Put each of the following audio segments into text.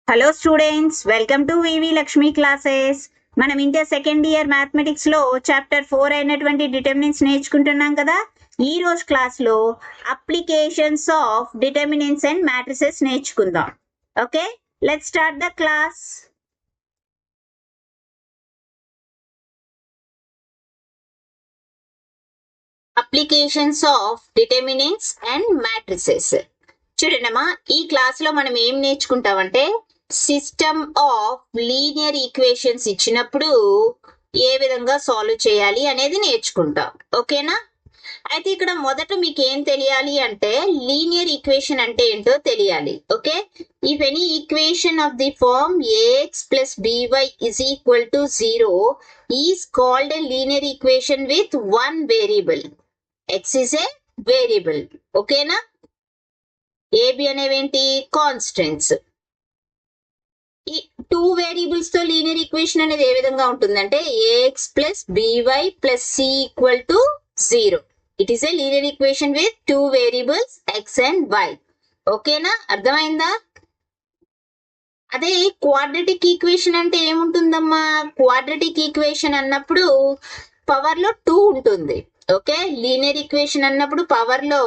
Hello students, welcome to VV Lakshmi classes. మనం inter second year mathematics లో chapter 4 అయినటువంటి determinants నేర్చుకుంటున్నాం కదా. ఈ రోజు క్లాస్ లో applications of determinants and matrices నేర్చుకుందాం. Okay, let's start the class. Applications of determinants and matrices. చూడండమ్మా, ఈ క్లాస్ లో మనం ఏం నేర్చుకుంటామంటే సిస్టమ్ ఆఫ్ లీనియర్ ఈక్వేషన్స్ ఇచ్చినప్పుడు ఏ విధంగా సాల్వ్ చేయాలి అనేది నేర్చుకుంటాం. ఓకేనా? అయితే ఇక్కడ మొదట మీకు ఏం తెలియాలి అంటే లీనియర్ ఈక్వేషన్ అంటే ఏంటో తెలియాలి. Okay, if any equation of the form ax plus by is equal to 0 is called a linear equation with one variable. x is a variable. ఓకేనా? ab అనేవేంటి? కాన్స్టెంట్స్. ఈ 2 వేరియబుల్స్ తో లీనియర్ ఈక్వేషన్ అనేది ఏ విధంగా ఉంటుందంటే ax plus by plus c equal to 0. It is a linear equation with 2 variables x and y. ఓకేనా? అర్థమైందా? అదే quadratic equation అంటే ఏముంటుందమ్మా? క్వాడ్రటిక్ ఈక్వేషన్ అన్నప్పుడు పవర్ లో 2 ఉంటుంది. ఓకే, లీనియర్ ఈక్వేషన్ అన్నప్పుడు పవర్ లో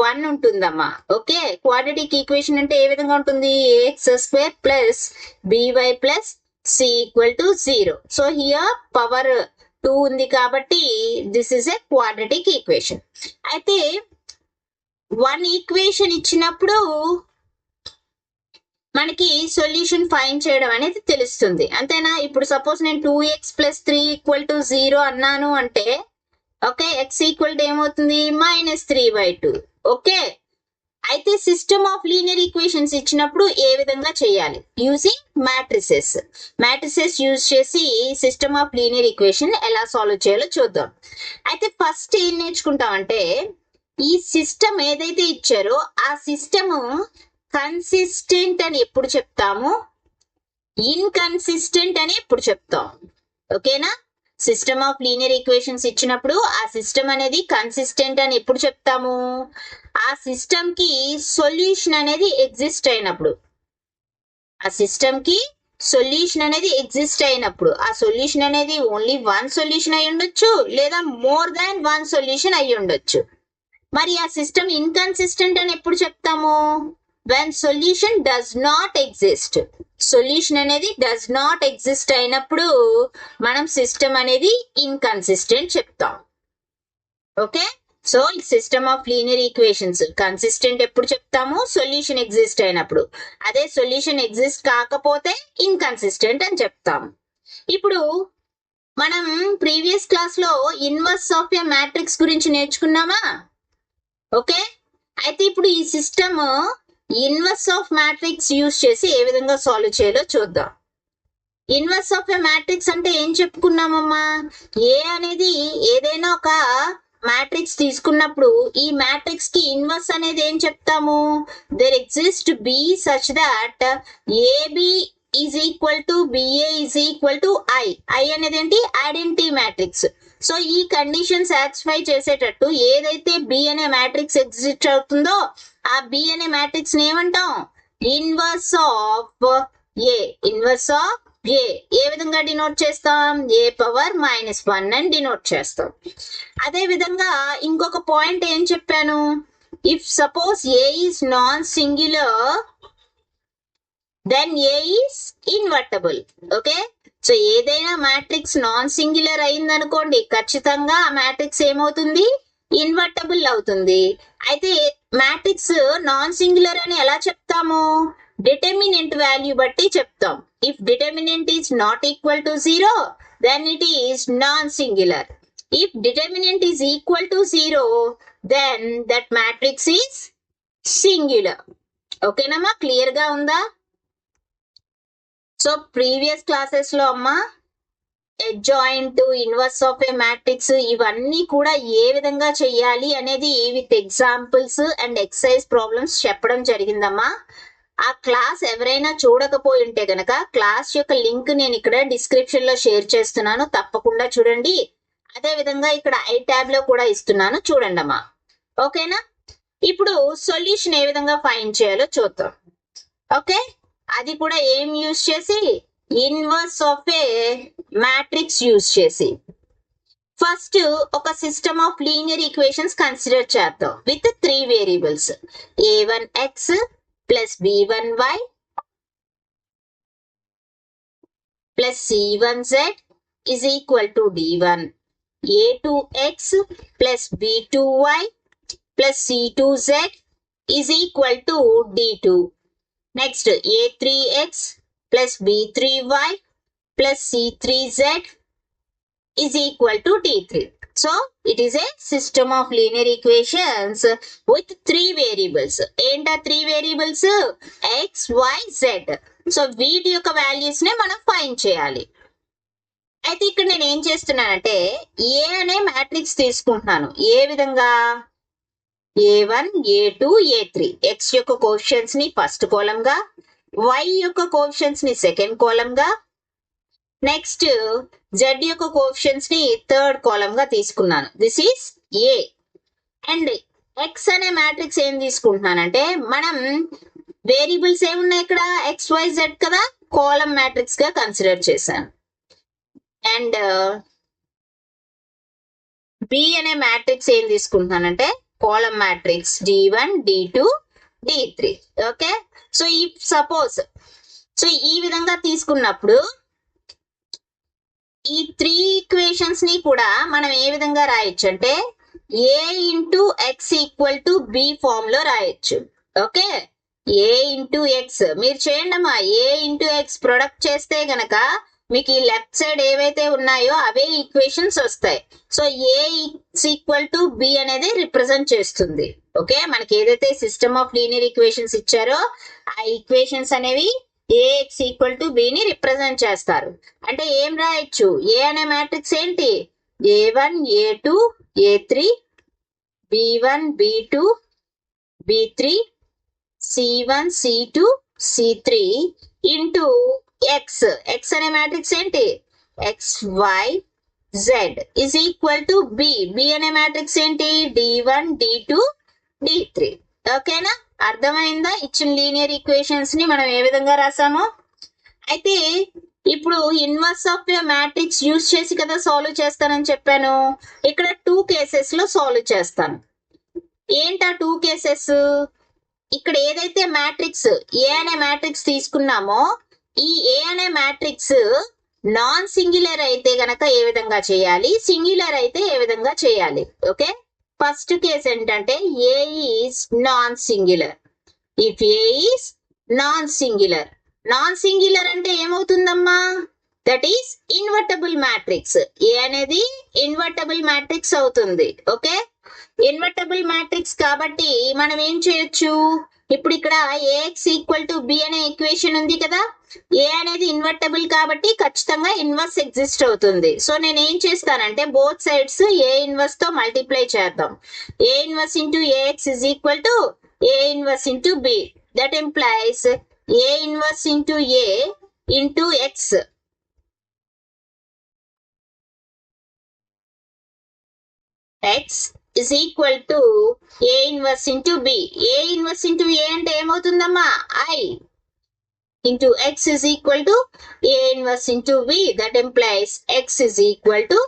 1 ఉంటుందమ్మా. ఓకే, క్వాడ్రటిక్ ఈక్వేషన్ అంటే ఏ విధంగా ఉంటుంది? ax² plus by plus c equal to 0. So here power 2 ఉంది కాబట్టి this is a quadratic equation. అయితే 1 ఈక్వేషన్ ఇచ్చినప్పుడు మనకి సొల్యూషన్ ఫైండ్ చేయడం అనేది తెలుస్తుంది, అంతేనా? ఇప్పుడు సపోజ్ నేను 2x ప్లస్ 3 ఈక్వల్ టు 0 అన్నాను అంటే ఓకే, x ఈక్వల్ టు ఏమవుతుంది? -3/2. ఓకే, అయితే సిస్టమ్ ఆఫ్ లీనియర్ ఈక్వేషన్స్ ఇచ్చినప్పుడు ఏ విధంగా చేయాలి? యూజింగ్ మ్యాట్రిసెస్ యూజ్ చేసి సిస్టమ్ ఆఫ్ లీనియర్ ఈక్వేషన్ ఎలా సాల్వ్ చేయాలో చూద్దాం. అయితే ఫస్ట్ ఏం నేర్చుకుంటామంటే ఈ సిస్టమ్ ఏదైతే ఇచ్చారో ఆ సిస్టమ్ కన్సిస్టెంట్ అని ఎప్పుడు చెప్తాము, ఇన్కన్సిస్టెంట్ అని ఎప్పుడు చెప్తాం. ఓకేనా? సిస్టమ్ ఆఫ్ లీనియర్ ఈక్వేషన్స్ ఇచ్చినప్పుడు ఆ సిస్టమ్ అనేది కన్సిస్టెంట్ అని ఎప్పుడు చెప్తాము? ఆ సిస్టమ్ కి సొల్యూషన్ అనేది ఎగ్జిస్ట్ అయినప్పుడు. ఆ సిస్టమ్ కి సొల్యూషన్ అనేది ఎగ్జిస్ట్ అయినప్పుడు ఆ సొల్యూషన్ అనేది ఓన్లీ 1 సొల్యూషన్ అయి ఉండొచ్చు, లేదా మోర్ దాన్ 1 సొల్యూషన్ అయి ఉండొచ్చు. మరి ఆ సిస్టమ్ ఇన్కన్సిస్టెంట్ అని ఎప్పుడు చెప్తాము? when solution does not exist. Solution అనేది డస్ నాట్ ఎగ్జిస్ట్ అయినప్పుడు మనం సిస్టమ్ అనేది ఇన్కన్సిస్టెంట్ చెప్తాం. Okay, so system of linear equations consistent ఎప్పుడు చెప్తాము? సొల్యూషన్ ఎగ్జిస్ట్ అయినప్పుడు. అదే సొల్యూషన్ ఎగ్జిస్ట్ కాకపోతే ఇన్కన్సిస్టెంట్ అని చెప్తాము. ఇప్పుడు మనం ప్రీవియస్ క్లాస్ లో ఇన్వర్స్ ఆఫ్ ఎ మ్యాట్రిక్స్ గురించి నేర్చుకున్నామా? ఓకే, అయితే ఇప్పుడు ఈ system inverse of matrix use చేసి ఏ విధంగా సాల్వ్ చేయాలో చూద్దాం. ఇన్వర్స్ ఆఫ్ ఎ మ్యాట్రిక్స్ అంటే ఏం చెప్పుకున్నామమ్మా? ఏ అనేది ఏదైనా ఒక మ్యాట్రిక్స్ తీసుకున్నప్పుడు ఈ మ్యాట్రిక్స్ కి ఇన్వర్స్ అనేది ఏం చెప్తాము? There exist B such that AB is equal to BA is equal to I అనేది ఏంటి? Identity matrix. సో ఈ కండిషన్ సాటిస్ఫై చేసేటట్టు ఏదైతే బి అనే మ్యాట్రిక్స్ ఎగ్జిస్ట్ అవుతుందో ఆ బి అనే మ్యాట్రిక్స్ ఏమంటాం? Inverse of A. Inverse of A ఏ విధంగా డినోట్ చేస్తాం? a పవర్ -1 అని డినోట్ చేస్తాం. అదే విధంగా ఇంకొక పాయింట్ ఏం చెప్పాను? If suppose A is non singular then A is invertible. Okay, so ఏదైనా మ్యాట్రిక్స్ నాన్ సింగులర్ అయింది అనుకోండి, ఖచ్చితంగా ఆ మ్యాట్రిక్స్ ఏమవుతుంది? ఇన్వర్టబుల్ అవుతుంది. అయితే మ్యాట్రిక్స్ నాన్ సింగులర్ అని ఎలా చెప్తాము? డిటర్మినెంట్ వాల్యూ బట్టి చెప్తాం. If determinant is not equal to 0 then it is non singular. If determinant is equal to 0 then that matrix is singular. ఓకేనమ్మా? క్లియర్ గా ఉందా? సో ప్రీవియస్ క్లాసెస్ లో అమ్మా adjoint, inverse of A matrix ఇవన్నీ కూడా ఏ విధంగా చెయ్యాలి అనేది with examples and exercise problems చెప్పడం జరిగిందమ్మా. ఆ క్లాస్ ఎవరైనా చూడకపోయి ఉంటే గనక క్లాస్ యొక్క లింక్ నేను ఇక్కడ డిస్క్రిప్షన్ లో షేర్ చేస్తున్నాను, తప్పకుండా చూడండి. అదే విధంగా ఇక్కడ ఐ ట్యాబ్ లో కూడా ఇస్తున్నాను, చూడండి అమ్మా. ఓకేనా? ఇప్పుడు సొల్యూషన్ ఏ విధంగా ఫైండ్ చేయాలో చూద్దాం. ఓకే, అది కూడా ఏం యూజ్ చేసి, inverse of A matrix use చేసి. ఫస్ట్ ఒక system of linear equations consider చేద్దాం with 3 variables, a1x plus b1y plus c1z is equal to d1, a2x plus b2y plus c2z is equal to d2. Next, a3x plus b3y plus c3z is equal to d3. So, it is a system of linear equations with 3 variables. ఏంటా 3 variables? x, y, z. So వీటి యొక్క values నే మనం find చేయాలి. అయితే ఇక్కడ నేను ఏం చేస్తున్నానంటే ఏ అనే మ్యాట్రిక్స్ తీసుకుంటున్నాను. ఏ విధంగా? a1, a2, a3. x యొక్క కోఎఫిషియెంట్స్ ని ఫస్ట్ కాలమ్ గా, y యొక్క కోఎఫిషియెంట్స్ ని సెకండ్ కాలమ్ గా, నెక్స్ట్ z యొక్క కోఎఫిషియెంట్స్ ని థర్డ్ కాలమ్ గా తీసుకున్నాను. This is A. And x అనే మ్యాట్రిక్స్ ఏం తీసుకుంటున్నానంటే, మనం వేరియబుల్స్ ఏమున్నాయి ఇక్కడ, ఎక్స్ వై జెడ్ కదా, కాలమ్ మ్యాట్రిక్స్ గా కన్సిడర్ చేశాను. అండ్ బి అనే మ్యాట్రిక్స్ ఏం తీసుకుంటున్నానంటే column matrix d1, d2, d3. Okay, so ఈ సపోజ్ ఈ విధంగా తీసుకున్నప్పుడు ఈ 3 ఈక్వేషన్స్ ని కూడా మనం ఏ విధంగా రాయొచ్చు అంటే a into X equal to B form లో రాయొచ్చు. ఓకే, a ఇంటూ ఎక్స్ మీరు చేయండి అమ్మా. a ఇంటూ ఎక్స్ ప్రొడక్ట్ చేస్తే గనక మీకు ఈ లెఫ్ట్ సైడ్ ఏవైతే ఉన్నాయో అవే ఈక్వేషన్స్ వస్తాయి. So a equal to B అనేది రిప్రజెంట్ చేస్తుంది. ఓకే, మనకి ఏదైతే సిస్టమ్ ఆఫ్ లీనియర్ ఈక్వేషన్స్ ఇచ్చారో ఆ ఈక్వేషన్స్ అనేవి ax ఈక్వల్ టు b ని రిప్రజెంట్ చేస్తారు. అంటే ఏం రాయొచ్చు, a అనే మ్యాట్రిక్స్ ఏంటి, a1, a2, a3, b1, b2, b3, c1, c2, c3 into X. X అనే మ్యాట్రిక్స్ ఏంటి, X Y Z is equal to B. B అనే మ్యాట్రిక్స్ ఏంటి, d1, d2, d3. ఓకేనా, అర్థమైందా? ఇచ్చిన లీనియర్ ఈక్వేషన్స్ ని మనం ఏ విధంగా రాసామో. అయితే ఇప్పుడు inverse of A matrix use చేసి కదా సాల్వ్ చేస్తానని చెప్పాను. ఇక్కడ 2 కేసెస్ లో సాల్వ్ చేస్తాను. ఏంటా 2 కేసెస్? ఇక్కడ ఏదైతే మ్యాట్రిక్స్ ఏ అనే మ్యాట్రిక్స్ తీసుకున్నామో ఈ ఏ అనే మ్యాట్రిక్స్ నాన్ సింగులర్ అయితే గనక ఏ విధంగా చేయాలి, సింగులర్ అయితే ఏ విధంగా చేయాలి. ఓకే, ఫస్ట్ కేస్ ఏంటంటే ఏ is non singular. If A is non singular, non singular అంటే ఏమవుతుందమ్మా, దట్ ఈస్ ఇన్వర్టబుల్ మ్యాట్రిక్స్. ఏ అనేది ఇన్వర్టబుల్ మ్యాట్రిక్స్ అవుతుంది. ఓకే, ఇన్వర్టబుల్ మ్యాట్రిక్స్ కాబట్టి మనం ఏం చేయొచ్చు, ఇప్పుడు ఇక్కడ ax ఈక్వల్ టు b అనే ఈక్వేషన్ ఉంది కదా, ఏ అనేది ఇన్వర్టబుల్ కాబట్టి ఖచ్చితంగా ఇన్వర్స్ ఎగ్జిస్ట్ అవుతుంది. సో నేను ఏం చేస్తానంటే బోత్ సైడ్స్ ఏ ఇన్వర్స్ తో మల్టిప్లై చేద్దాం. ఏ inverse into ax is equal to A inverse into b. That implies A inverse into a into x. x is equal to a inverse into b. a inverse into a అంటే ఏమవుతుందమ్మా, I into x is equal to a inverse into b. That implies x is equal to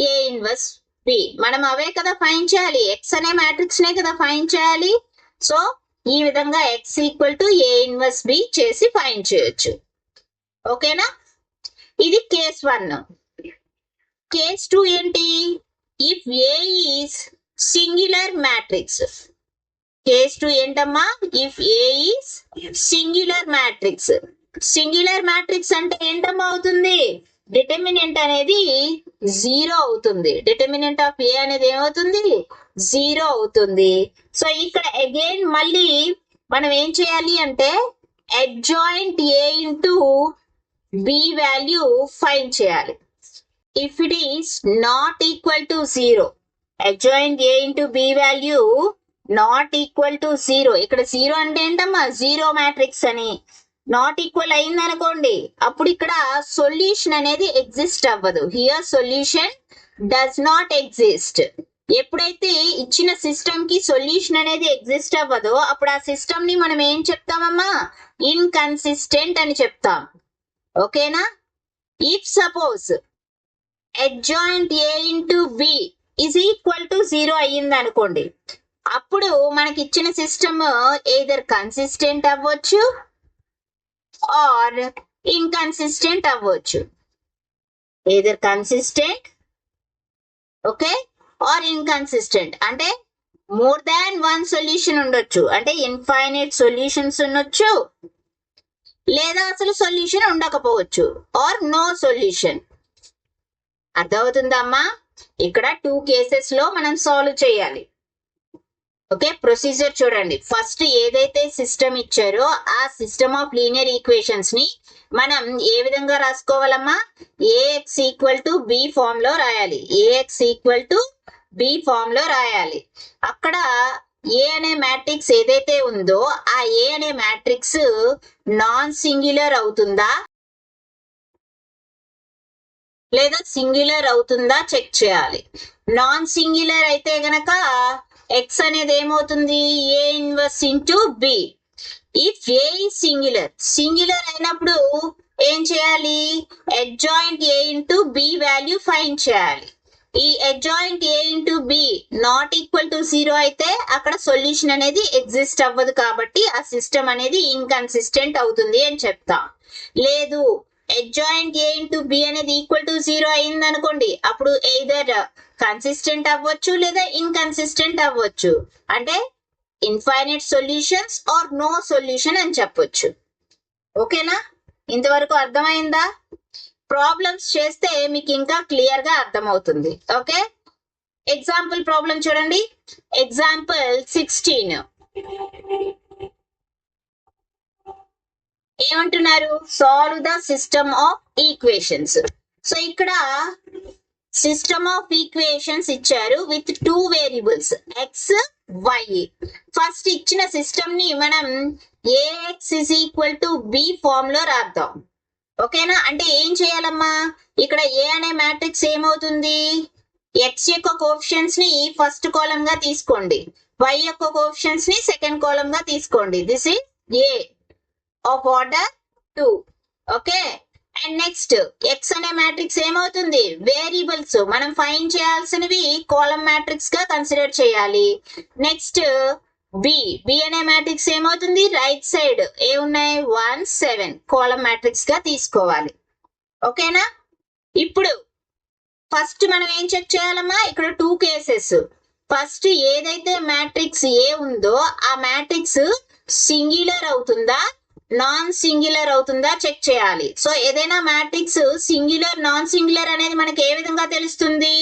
a inverse b. మనం అవే కదా find చేయాలి, x అనే matrix నే కదా find చేయాలి. So ఈ విధంగా x equal to a inverse b చేసి ఫైండ్ చేయొచ్చు. ఓకేనా, ఇది కేస్ 1. కేస్ 2 ఏంటి, if a is singular matrix. Case 2 ఏంటమ్మా, if a is singular matrix. Singular matrix అంటే ఏంటమ్మా అవుతుంది, డిటర్మినెంట్ అనేది 0 అవుతుంది. డిటర్మినెంట్ ఆఫ్ ఏ అనేది ఏమవుతుంది, 0 అవుతుంది. సో ఇక్కడ అగైన్ మళ్ళీ మనం ఏం చేయాలి అంటే adjoint A into B value find చేయాలి. If it is not equal to 0, adjoint a into b value not equal to 0. ఇక్కడ 0 అంటే ఏంటమ్మా, 0 మ్యాట్రిక్స్ అని. నాట్ ఈక్వల్ అయింది అనుకోండి, అప్పుడు ఇక్కడ సొల్యూషన్ అనేది ఎగ్జిస్ట్ అవ్వదు. Here solution does not exist. ఎప్పుడైతే ఇచ్చిన సిస్టమ్ కి సొల్యూషన్ అనేది ఎగ్జిస్ట్ అవ్వదో అప్పుడు ఆ సిస్టమ్ ని మనం ఏం చెప్తామమ్మా, ఇన్కన్సిస్టెంట్ అని చెప్తాం. ఓకేనా? If suppose adjoint a into b is equal to 0 అయ్యింది అనుకోండి, అప్పుడు మనకి ఇచ్చిన సిస్టమ్ either కన్సిస్టెంట్ అవ్వచ్చు ఆర్ ఇన్కన్సిస్టెంట్ అవ్వచ్చు. either consistent okay or inconsistent అంటే మోర్ దాన్ వన్ సొల్యూషన్ ఉండొచ్చు, అంటే ఇన్ఫైనైట్ సొల్యూషన్స్ ఉండొచ్చు, లేదా అసలు సొల్యూషన్ ఉండకపోవచ్చు, ఆర్ నో సొల్యూషన్. అర్థమవుతుందమ్మా? ఇక్కడ 2 కేసెస్ లో మనం సాల్వ్ చేయాలి. ఓకే, ప్రొసీజర్ చూడండి. ఫస్ట్ ఏదైతే సిస్టమ్ ఇచ్చారో ఆ సిస్టమ్ ఆఫ్ లీనియర్ ఈక్వేషన్స్ ని మనం ఏ విధంగా రాసుకోవాలమ్మా? AX equal to B form లో రాయాలి. AX equal to B form లో రాయాలి. అక్కడ ఏ అనే మ్యాట్రిక్స్ ఏదైతే ఉందో ఆ ఏ అనే మ్యాట్రిక్స్ నాన్ సింగులర్ అవుతుందా లేదా సింగులర్ అవుతుందా చెక్ చేయాలి. నాన్ సింగులర్ అయితే గనక ఎక్స్ అనేది ఏమవుతుంది? A inverse into B. If A is singular, singular అయినప్పుడు ఏం చేయాలి? Adjoint A into B value find చేయాలి. ఈ adjoint A into B not equal to 0 అయితే అక్కడ సొల్యూషన్ అనేది ఎగ్జిస్ట్ అవ్వదు, కాబట్టి ఆ సిస్టమ్ అనేది ఇన్కన్సిస్టెంట్ అవుతుంది అని చెప్తాం. లేదు, adjoint a into b అనేది ఈక్వల్ టు 0 అయింది అనుకోండి, అప్పుడు ఎయిదర్ కన్సిస్టెంట్ అవ్వచ్చు లేదా ఇన్కన్సిస్టెంట్ అవ్వచ్చు, అంటే infinite solutions or no solution అని చెప్పొచ్చు. ఓకేనా? ఇంతవరకు అర్థమైందా? ప్రాబ్లమ్స్ చేస్తే మీకు ఇంకా క్లియర్ గా అర్థమవుతుంది. ఓకే, ఎగ్జాంపుల్ ప్రాబ్లం చూడండి. ఎగ్జాంపుల్ 16 ఏమంటున్నారు? Solve the system of equations. So ఇక్కడ సిస్టమ్ ఆఫ్ ఈక్వేషన్స్ ఇచ్చారు with 2 variables X Y. First ఇచ్చిన సిస్టమ్ ని మనం AX is equal to B form లో రాద్దాం. ఓకేనా? అంటే ఏం చేయాలమ్మా? ఇక్కడ ఏ అనే మ్యాట్రిక్స్ ఏమవుతుంది? ఎక్స్ యొక్క కోఎఫిషియెంట్స్ ని ఫస్ట్ కాలమ్ గా తీసుకోండి, వై యొక్క కోఎఫిషియెంట్స్ ని సెకండ్ కాలమ్ గా తీసుకోండి. This is a of order 2. Okay, and next X అనే మ్యాట్రిక్స్ ఏమవుతుంది? వేరియబుల్స్ మనం ఫైండ్ చేయాల్సినవి కాలమ్ మ్యాట్రిక్స్ గా కన్సిడర్ చేయాలి. నెక్స్ట్ బి, బి అనే మ్యాట్రిక్స్ ఏమవుతుంది? రైట్ సైడ్ ఏ ఉన్నాయి? 1 7 కాలమ్ మ్యాట్రిక్స్ గా తీసుకోవాలి. ఓకేనా? ఇప్పుడు ఫస్ట్ మనం ఏం చెక్ చేయాలమ్మా? ఇక్కడ 2 కేసెస్. ఫస్ట్ ఏదైతే మ్యాట్రిక్స్ ఏ ఉందో ఆ మ్యాట్రిక్స్ సింగులర్ అవుతుందా నాన్ సింగులర్ అవుతుందా చెక్ చేయాలి. సో ఏదైనా మ్యాట్రిక్స్ సింగులర్ నాన్ సింగులర్ అనేది మనకి ఏ విధంగా తెలుస్తుంది?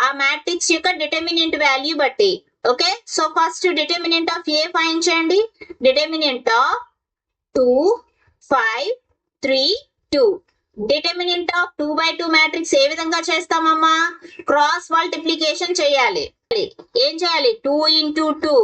ఆ మ్యాట్రిక్స్ యొక్క డిటర్మినెంట్ వాల్యూ బట్టి. Okay, so first determinant of A find చేయండి. Determinant of 2 5 3 2. Determinant of 2/2 matrix ఏ విధంగా చేస్తామమ్మా? క్రాస్ మల్టిప్లికేషన్ చేయాలి. ఏం చేయాలి? 2 into 2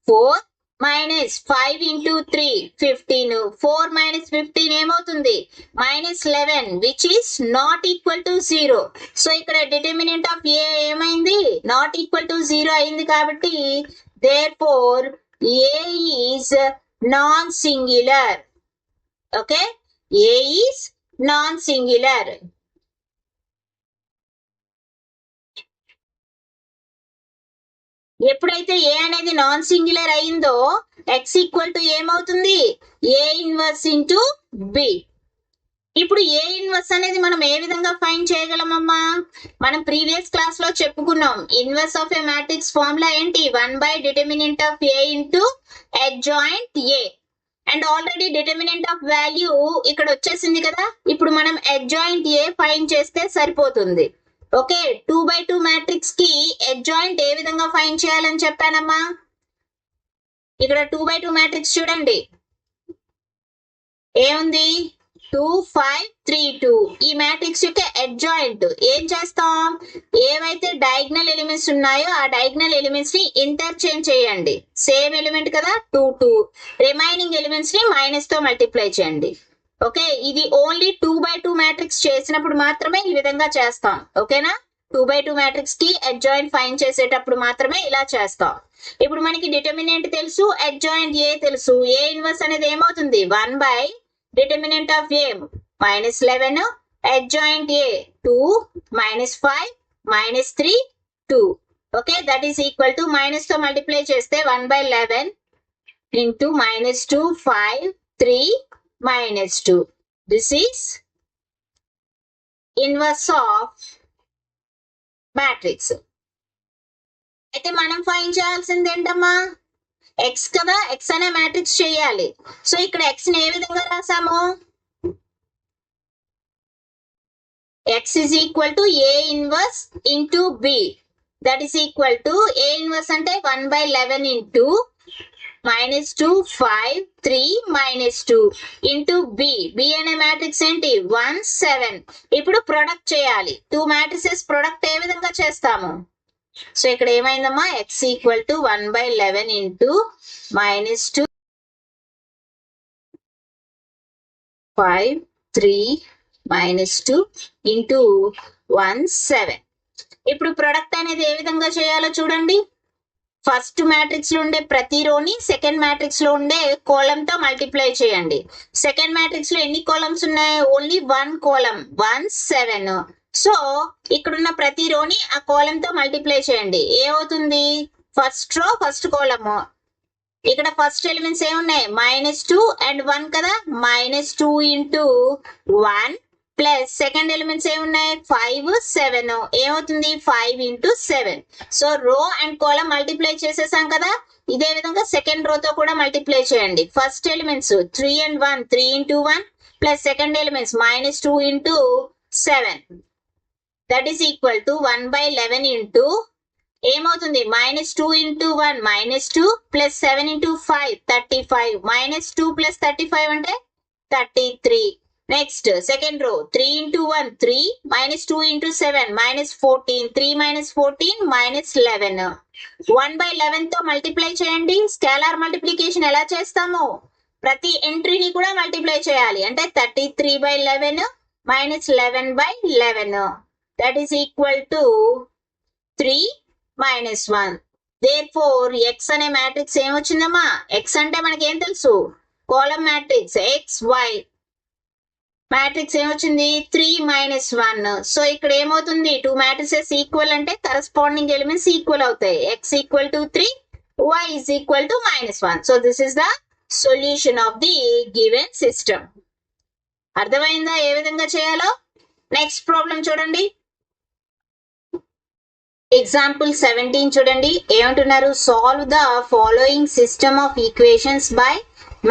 4 minus 5 into 3 15. 4 minus 15 ఏమవుతుంది? -11 which is not equal to 0. So ఇక్కడ డిటర్మినెంట్ ఆఫ్ ఏ ఏమైంది? నాట్ ఈక్వల్ టు 0 అయింది, కాబట్టి therefore A is non singular. Okay, A is non singular. ఎప్పుడైతే ఏ అనేది నాన్ సింగులర్ అయిందో ఎక్స్ ఈక్వల్ టు ఏమవుతుంది? A inverse into B. ఇప్పుడు A inverse అనేది మనం ఏ విధంగా ఫైండ్ చేయగలమమ్మా? మనం ప్రీవియస్ క్లాస్ లో చెప్పుకున్నాం. Inverse of A matrix formula ఏంటి? 1/డిటర్మినెంట్ of A into adjoint A. And already determinant of value ఇక్కడ వచ్చేసింది కదా. ఇప్పుడు మనం అడ్జాయింట్ ఏ ఫైండ్ చేస్తే సరిపోతుంది. ఓకే, 2/2 మ్యాట్రిక్స్ కి అడ్జాయింట్ ఏ విధంగా ఫైండ్ చేయాలని చెప్పానమ్మా? ఇక్కడ 2/2 మ్యాట్రిక్స్ చూడండి ఏముంది? 2 5 3 2. ఈ మ్యాట్రిక్స్ యొక్క అడ్జాయింట్ ఏం చేస్తాం? ఏవైతే డయాగ్నల్ ఎలిమెంట్స్ ఉన్నాయో ఆ డయాగ్నల్ ఎలిమెంట్స్ ని ఇంటర్చేంజ్ చేయండి. సేమ్ ఎలిమెంట్ కదా 2 2. రిమైనింగ్ ఎలిమెంట్స్ ని మైనస్ తో మల్టిప్లై చేయండి. ఓకే, ఇది ఓన్లీ 2/2 మ్యాట్రిక్స్ చేసినప్పుడు మాత్రమే ఈ విధంగా చేస్తాం. ఓకేనా? 2/2 మ్యాట్రిక్స్ కి అడ్జాయింట్ ఫైండ్ చేసేటప్పుడు మాత్రమే ఇలా చేస్తాం. ఇప్పుడు మనకి డిటర్మినెంట్ తెలుసు, అడ్జాయింట్ ఏ తెలుసు. ఏ ఇన్వర్స్ అనేది ఏమవుతుంది 1 by determinant of A -11, adjoint a 2 -5 -3 2. Okay, that is equal to minus తో multiply చేస్తే 1 by 11 into -2 5 3 -2. This is inverse of matrix. అయితే మనం ఫైండ్ చేయాల్సింది ఏంటమ్మా x కదా, x అనే మ్యాట్రిక్స్ చేయాలి. సో ఇక్కడ x ని ఏ విధంగా రాసాము, x is equal to a inverse into b, that is equal to a inverse అంటే 1 by 11 into -2 5 3 -2 into b. b అనే మ్యాట్రిక్స్ ఏంటి 1 7. ఇప్పుడు ప్రొడక్ట్ చేయాలి. 2 మ్యాట్రిసెస్ ప్రొడక్ట్ ఏ విధంగా చేస్తాము. సో ఇక్కడ ఏమైందమ్మా x equal to 1 by 11 into -2 5 3 -2 into 1 7. ఇప్పుడు ప్రొడక్ట్ అనేది ఏ విధంగా చేయాలో చూడండి. ఫస్ట్ మ్యాట్రిక్స్ లో ఉండే ప్రతి రోని సెకండ్ మ్యాట్రిక్స్ లో ఉండే కాలమ్ తో మల్టిప్లై చేయండి. సెకండ్ మ్యాట్రిక్స్ లో ఎన్ని కాలమ్స్ ఉన్నాయి, ఓన్లీ 1 కాలమ్ 1 7. సో ఇక్కడ ఉన్న ప్రతి రోని ఆ కాలమ్ తో మల్టిప్లై చేయండి. ఏమవుతుంది ఫస్ట్ రో ఫస్ట్ కాలమ్. ఇక్కడ ఫస్ట్ ఎలిమెంట్స్ ఏమున్నాయి -2 and 1 కదా, -2 into 1 ప్లస్ సెకండ్ ఎలిమెంట్స్ ఏమున్నాయి 5 7. ఏమవుతుంది 5 into 7. సో రో అండ్ కాలమ్ మల్టిప్లై చేసేసాం కదా. ఇదే విధంగా సెకండ్ రో తో కూడా మల్టిప్లై చేయండి. First elements 3 and 1 3 into 1 plus second elements -2 into 7, that is equal to 1 by 11 into ఏమవుతుంది -2 into 1 -2 ప్లస్ 7 into 5 35. -2 ప్లస్ 35 అంటే 33. Next second row 3 into 1 3 -2 into 7 -14 3 -14 -11. 1 by 11 తో మల్టిప్లై చేయండి. స్కేలార్ మల్టిప్లికేషన్ ఎలా చేస్తాము, ప్రతి ఎంట్రీని కూడా మల్టిప్లై చేయాలి. అంటే 33 by 11 -11 by 11, that is equal to 3 -1. therefore x అనే మ్యాట్రిక్స్ ఏమొచ్చిందమ్మా, x అంటే మనకి ఏం తెలుసు కాలమ్ మ్యాట్రిక్స్ xy. మ్యాట్రిక్స్ ఏమొచ్చింది 3 -1. సో ఇక్కడ ఏమవుతుంది 2 మ్యాట్రిసెస్ ఈక్వల్ అంటే కరెస్పాండింగ్ ఎలిమెంట్స్ ఈక్వల్ అవుతాయి. x equal to 3 y is equal to -1. So this is the solution of the given system. అర్థమైందా ఏ విధంగా చేయాలో. నెక్స్ట్ ప్రాబ్లం చూడండి. ఎగ్జాంపుల్ 17 చూడండి. ఏమంటున్నారు, solve the following system of equations by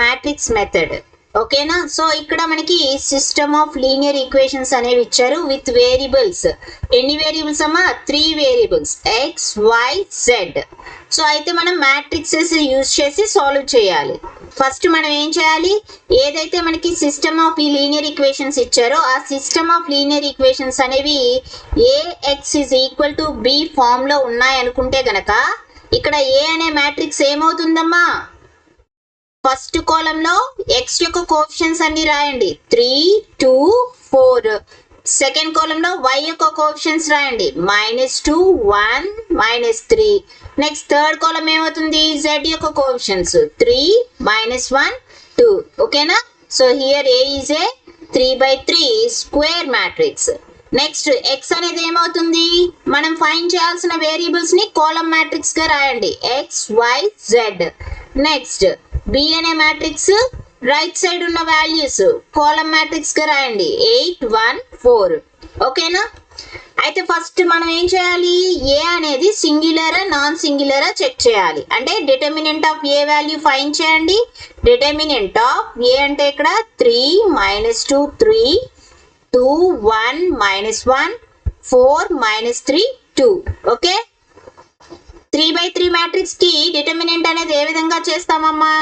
matrix method. ఓకేనా. So ఇక్కడ మనకి సిస్టమ్ ఆఫ్ లీనియర్ ఈక్వేషన్స్ అనేవి ఇచ్చారు విత్ వేరియబుల్స్. ఎన్ని వేరియబుల్స్ అమ్మా 3 వేరియబుల్స్ x y z. సో అయితే మనం మ్యాట్రిక్సెస్ యూజ్ చేసి సాల్వ్ చేయాలి. ఫస్ట్ మనం ఏం చేయాలి, ఏదైతే మనకి సిస్టమ్ ఆఫ్ ఈ లీనియర్ ఈక్వేషన్స్ ఇచ్చారో ఆ సిస్టమ్ ఆఫ్ లీనియర్ ఈక్వేషన్స్ అనేవి ax is equal to b form లో ఉన్నాయి అనుకుంటే గనక ఇక్కడ a అనే మ్యాట్రిక్స్ ఏమవుతుందమ్మా, ఫస్ట్ కాలమ్ లో x యొక్క కోఎఫిషియెంట్స్ అన్ని రాయండి 3 2 4. సెకండ్ కాలమ్ లో y యొక్క కోఎఫిషియెంట్స్ రాయండి -2 1 -3. నెక్స్ట్ థర్డ్ కాలమ్ ఏమవుతుంది z యొక్క కోఎఫిషియెంట్స్ 3 -1 2. ఓకేనా. So here a is a 3/3 square matrix. Next x అనేది ఏమవుతుంది, మనం ఫైండ్ చేయాల్సిన వేరియబుల్స్ ని కాలమ్ మ్యాట్రిక్స్ గా రాయండి x y z. Next b అనే మ్యాట్రిక్స్ రైట్ సైడ్ ఉన్న వాల్యూస్ కాలమ్ మ్యాట్రిక్స్ గా రాయండి 8 1 4. ఓకేనా. అయితే ఫస్ట్ మనం ఏం చేయాలి, ఏ అనేది సింగులరా నాన్ సింగులరా చెక్ చేయాలి. అంటే determinant of A value find చేయండి. డిటర్మినెంట్ ఆఫ్ ఏ అంటే ఇక్కడ 3 -2 3 2 1 -1 4 -3 2. ఓకే. 3/3 మ్యాట్రిక్స్ కి డిటర్మినెంట్ అనేది ఏ విధంగా చేస్తామమ్మా,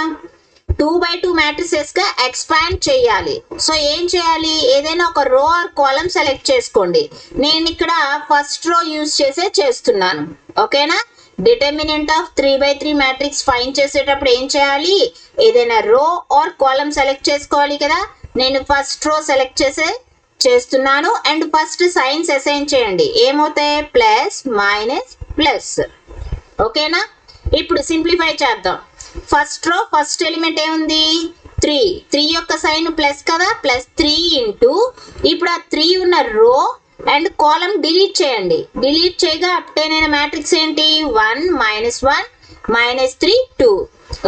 2/2 మ్యాట్రిసెస్ గా ఎక్స్పాండ్ చేయాలి. సో ఏం చేయాలి, ఏదైనా ఒక రో ఆర్ కాలమ్ సెలెక్ట్ చేసుకోండి. నేను ఇక్కడ ఫస్ట్ రో యూజ్ చేసే చేస్తున్నాను. ఓకేనా. డిటర్మినెంట్ ఆఫ్ 3/3 మ్యాట్రిక్స్ ఫైండ్ చేసేటప్పుడు ఏం చేయాలి, ఏదైనా రో ఆర్ కాలమ్ సెలెక్ట్ చేసుకోవాలి కదా. నేను ఫస్ట్ రో సెలెక్ట్ చేసే చేస్తున్నాను. అండ్ ఫస్ట్ సైన్స్ అసైన్ చేయండి. ఏమవుతాయి? Plus minus plus. ఓకేనా? ఇప్పుడు సింప్లిఫై చేద్దాం. ఫస్ట్ రో ఫస్ట్ ఎలిమెంట్ ఏముంది? 3. 3 యొక్క సైన్ ప్లస్ కదా, ప్లస్ 3 ఇంటూ ఇప్పుడు ఆ 3 ఉన్న రో అండ్ కాలం డిలీట్ చేయండి. డిలీట్ చేయగా అప్టైన్ అయిన మ్యాట్రిక్స్ ఏంటి? 1 -1 -3 2.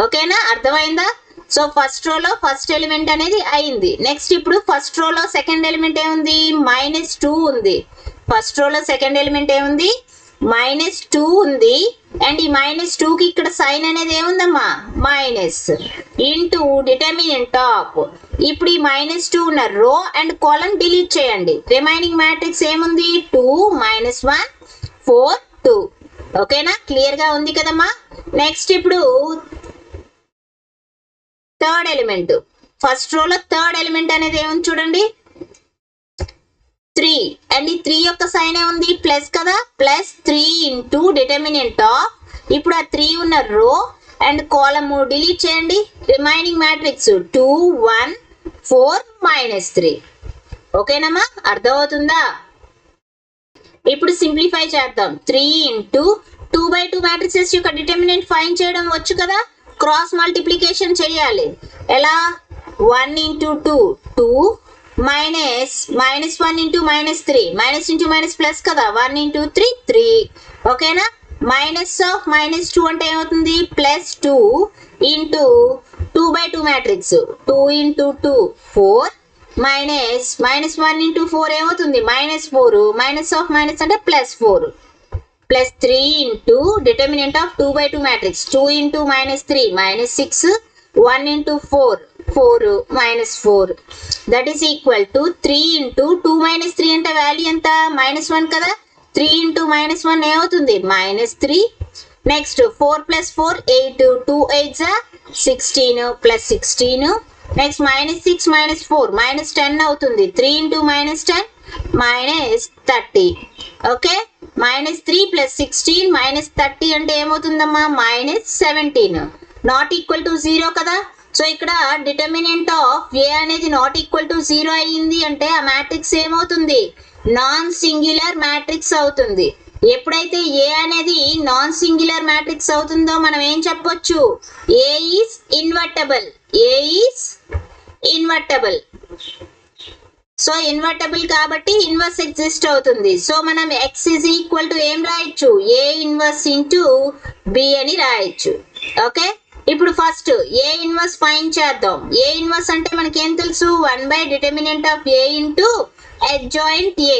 ఓకేనా? అర్థమైందా? సో ఫస్ట్ రోలో ఫస్ట్ ఎలిమెంట్ అనేది అయింది. నెక్స్ట్ ఇప్పుడు ఫస్ట్ రోలో సెకండ్ ఎలిమెంట్ ఏముంది? -2 ఉంది. ఫస్ట్ రోలో సెకండ్ ఎలిమెంట్ ఏముంది? -2 ఉంది. అండ్ ఈ -2కి ఇక్కడ సైన్ అనేది ఏముందమ్మా? Minus into determinant of. ఇప్పుడు ఈ -2 ఉన్న రో అండ్ కాలం డిలీట్ చేయండి. రిమైనింగ్ మ్యాట్రిక్స్ ఏముంది? 2 -1 4 2. ఓకేనా? క్లియర్ గా ఉంది కదమ్మా. నెక్స్ట్ ఇప్పుడు థర్డ్ ఎలిమెంట్. ఫస్ట్ రోలో థర్డ్ ఎలిమెంట్ అనేది ఏముంది చూడండి? 3. అండ్ ఈ 3 యొక్క సైన్ ఏముంది? ప్లస్ కదా, ప్లస్ 3 ఇంటూ డిటర్మినెంట్ ఆఫ్. ఇప్పుడు ఆ 3 ఉన్న రో అండ్ కాలమ్ డిలీట్ చేయండి. Remaining matrix 2 1 4 -3. ఓకేనమ్మా? అర్థమవుతుందా? ఇప్పుడు సింప్లిఫై చేద్దాం. 3 ఇంటూ 2/2 మ్యాట్రిక్సెస్ యొక్క డిటర్మినెంట్ ఫైండ్ చేయడం వచ్చు కదా. క్రాస్ మల్టిప్లికేషన్ చేయాలి. ఎలా? 1 into 2 2 -1 into -3 minus into minus plus కదా, 1 ఇంటూ 3 3. ఓకేనా? మైనస్ ఆఫ్ -2 అంటే ఏమవుతుంది? +2 ఇంటూ 2/2 మ్యాట్రిక్స్ 2 ఇంటూ 2 4 -1 ఇంటూ 4 ఏమవుతుంది? -4 మైనస్ ఆఫ్ మైనస్ అంటే +4 +3 into determinant of 2/2 matrix 2 into -3 -6 1 into 4 4 -4. That is equal to 3 into 2 -3 అంటే వాల్యూ ఎంత? -1 కదా. 3 ఇంటూ -1 ఏమవుతుంది? -3. నెక్స్ట్ 4 + 4 8 2 8 16 + 16. నెక్స్ట్ -6 -4 -10 అవుతుంది. 3 ఇంటూ -10 -30. ఓకే? -3 + 16 -30 అంటే ఏమవుతుందమ్మా? -17. నాట్ ఈక్వల్ టు 0 కదా. సో ఇక్కడ డిటర్మినెంట్ ఆఫ్ ఏ అనేది నాట్ ఈక్వల్ టు 0 అయ్యింది అంటే ఆ మ్యాట్రిక్స్ ఏమవుతుంది? నాన్ సింగులర్ మ్యాట్రిక్స్ అవుతుంది. ఎప్పుడైతే ఏ అనేది నాన్ సింగులర్ మ్యాట్రిక్స్ అవుతుందో మనం ఏం చెప్పొచ్చు? ఏ is invertible. A is invertible. So invertible కాబట్టి ఇన్వర్స్ ఎగ్జిస్ట్ అవుతుంది. సో మనం x ఈజ్ ఈక్వల్ టు ఏం రాయొచ్చు? ఏ ఇన్వర్స్ ఇంటూ బి అని రాయొచ్చు. ఓకే? ఇప్పుడు ఫస్ట్ ఏ ఇన్వర్స్ ఫైండ్ చేద్దాం. ఏ ఇన్వర్స్ అంటే మనకి ఏం తెలుసు? 1/డిటర్మినెంట్ of A into adjoint A.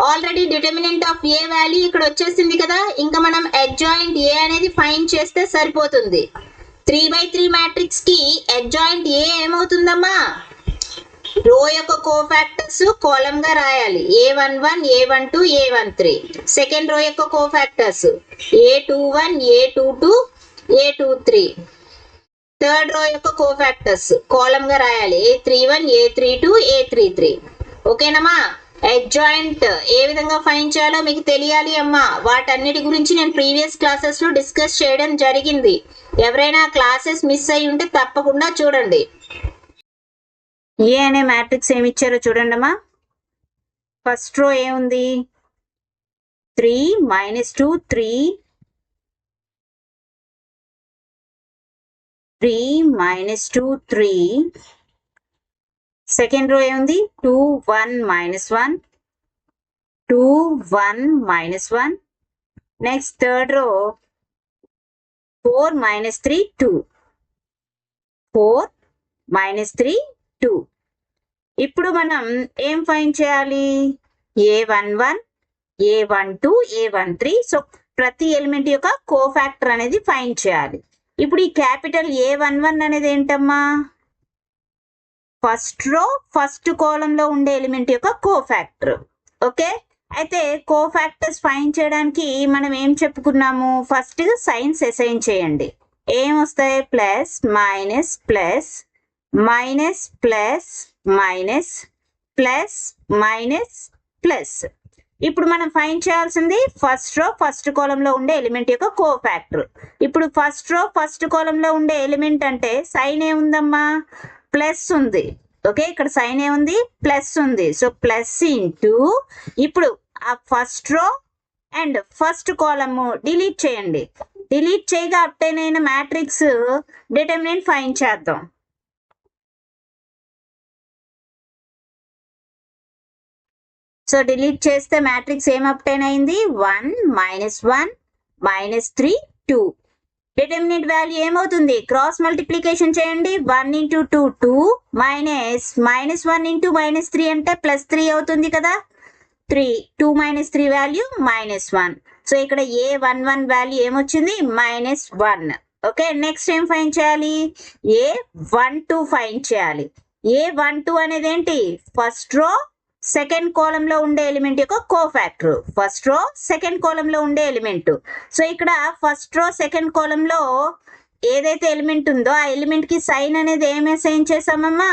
Already determinant of A value ఇక్కడ వచ్చేసింది కదా. ఇంకా మనం అడ్జాయింట్ ఏ అనేది ఫైండ్ చేస్తే సరిపోతుంది. 3/3 మ్యాట్రిక్స్ కి అడ్జాయింట్ ఏ ఏమవుతుందమ్మా? రో యొక్క కోఫాక్టర్స్ కాలమ్ గా రాయాలి. A11 A12 A13. Second row యొక్క cofactors A21 A22 A23. Third row యొక్క కోఫాక్టర్స్ కాలమ్ గా రాయాలి. A31 A32 A33. ఓకేనమ్మా? అడ్జాయింట్ ఏ విధంగా ఫైండ్ చేయాలో మీకు తెలియాలి అమ్మా. వాటన్నిటి గురించి నేను ప్రీవియస్ క్లాసెస్ లో డిస్కస్ చేయడం జరిగింది. ఎవరైనా క్లాసెస్ మిస్ అయి ఉంటే తప్పకుండా చూడండి. ఏ అనే మ్యాట్రిక్స్ ఏమి ఇచ్చారో చూడండి అమ్మా. ఫస్ట్ రో ఏముంది? 3 -2 3 -2 3. సెకండ్ రో ఏముంది? 2 1 -1 2 1 -1. Next third row 4 -3 2 4 -3 2. ఇప్పుడు మనం ఏం ఫైండ్ చేయాలి? A11 A12 A13. సో ప్రతి ఎలిమెంట్ యొక్క కోఫాక్టర్ అనేది ఫైండ్ చేయాలి. ఇప్పుడు ఈ క్యాపిటల్ A11 అనేది ఏంటమ్మా? ఫస్ట్ రో ఫస్ట్ కాలమ్ లో ఉండే ఎలిమెంట్ యొక్క కోఫాక్టర్. ఓకే? అయితే కోఫాక్టర్స్ ఫైండ్ చేయడానికి మనం ఏం చెప్పుకున్నాము? ఫస్ట్ సైన్స్ అసైన్ చేయండి. ఏం వస్తాయి? Plus minus plus minus plus minus plus minus plus. ఇప్పుడు మనం ఫైండ్ చేయాల్సింది ఫస్ట్ రో ఫస్ట్ కాలమ్ లో ఉండే ఎలిమెంట్ యొక్క కోఫాక్టర్. ఇప్పుడు ఫస్ట్ రో ఫస్ట్ కాలమ్ లో ఉండే ఎలిమెంట్ అంటే సైన్ ఏముందమ్మా? ప్లస్ ఉంది. ఓకే, ఇక్కడ సైన్ ఏముంది, ప్లస్ ఉంది. సో ప్లస్ ఇంటూ, ఇప్పుడు ఆ first row and first column delete చేయండి. డిలీట్ చేయగా అప్టైన్ అయిన మ్యాట్రిక్స్ డిటర్మినెంట్ ఫైండ్ చేద్దాం. సో డిలీట్ చేస్తే మ్యాట్రిక్స్ ఏం అప్టైన్ అయింది, 1 -1 -3 2. డిటర్మినెంట్ వాల్యూ ఏమవుతుంది, క్రాస్ మల్టిప్లికేషన్ చేయండి. 1 × 2 2 -1 × -3 అంటే +3 అవుతుంది కదా. 3 2 -3 వాల్యూ -1. సో ఇక్కడ A11 వాల్యూ ఏమొచ్చింది, -1. ఓకే, నెక్స్ట్ ఏం ఫైండ్ చేయాలి, A12 ఫైండ్ చేయాలి. A12 అనేది ఏంటి, ఫస్ట్ రో సెకండ్ కాలమ్ లో ఉండే ఎలిమెంట్ యొక్క cofactor. First row second column లో ఉండే ఎలిమెంట్. సో ఇక్కడ ఫస్ట్ రో సెకండ్ కాలమ్ లో ఏదైతే ఎలిమెంట్ ఉందో ఆ ఎలిమెంట్ కి సైన్ అనేది ఏం అసైన్ చేసామమ్మా,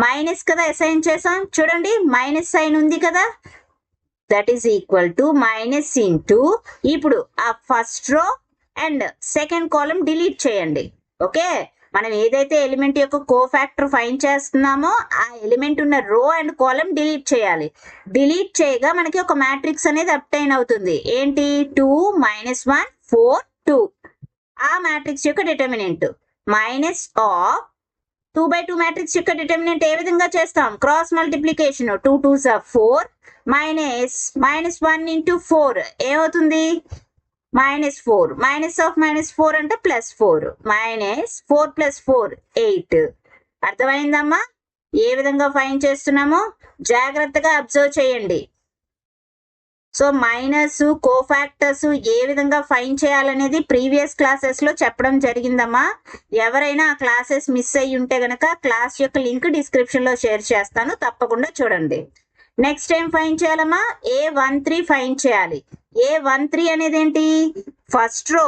మైనస్ కదా అసైన్ చేసాం. చూడండి మైనస్ సైన్ ఉంది కదా, that is equal to minus into, ఇప్పుడు ఆ first row and second column delete చేయండి. ఓకే, మనం ఏదైతే ఎలిమెంట్ యొక్క కోఫాక్టర్ ఫైండ్ చేస్తున్నామో ఆ ఎలిమెంట్ ఉన్న రో అండ్ కాలమ్ డిలీట్ చేయాలి. డిలీట్ చేయగా మనకి ఒక మ్యాట్రిక్స్ అనేది అప్టైన్ అవుతుంది. ఏంటి, 2 -1 4 2. ఆ మ్యాట్రిక్స్ యొక్క డిటర్మినెంట్ మైనస్ ఆఫ్ 2/2 మ్యాట్రిక్స్ యొక్క డిటర్మినెంట్ ఏ విధంగా చేస్తాం, క్రాస్ మల్టిప్లికేషన్. 2 2s are 4 -1 × 4 ఏమవుతుంది, -4. -4 అంటే +4. -4 + 4 8. అర్థమైందమ్మా ఏ విధంగా ఫైండ్ చేస్తున్నామో, జాగ్రత్తగా అబ్జర్వ్ చేయండి. సో మైనస్ కోఫాక్టర్స్ ఏ విధంగా ఫైండ్ చేయాలనేది ప్రీవియస్ క్లాసెస్ లో చెప్పడం జరిగిందమ్మా. ఎవరైనా ఆ క్లాసెస్ మిస్ అయ్యి ఉంటే గనక క్లాస్ యొక్క లింక్ డిస్క్రిప్షన్ లో షేర్ చేస్తాను, తప్పకుండా చూడండి. నెక్స్ట్ ఏం ఫైండ్ చేయాలమ్మా, A13 ఫైండ్ చేయాలి. A13 అనేది ఏంటి, ఫస్ట్ రో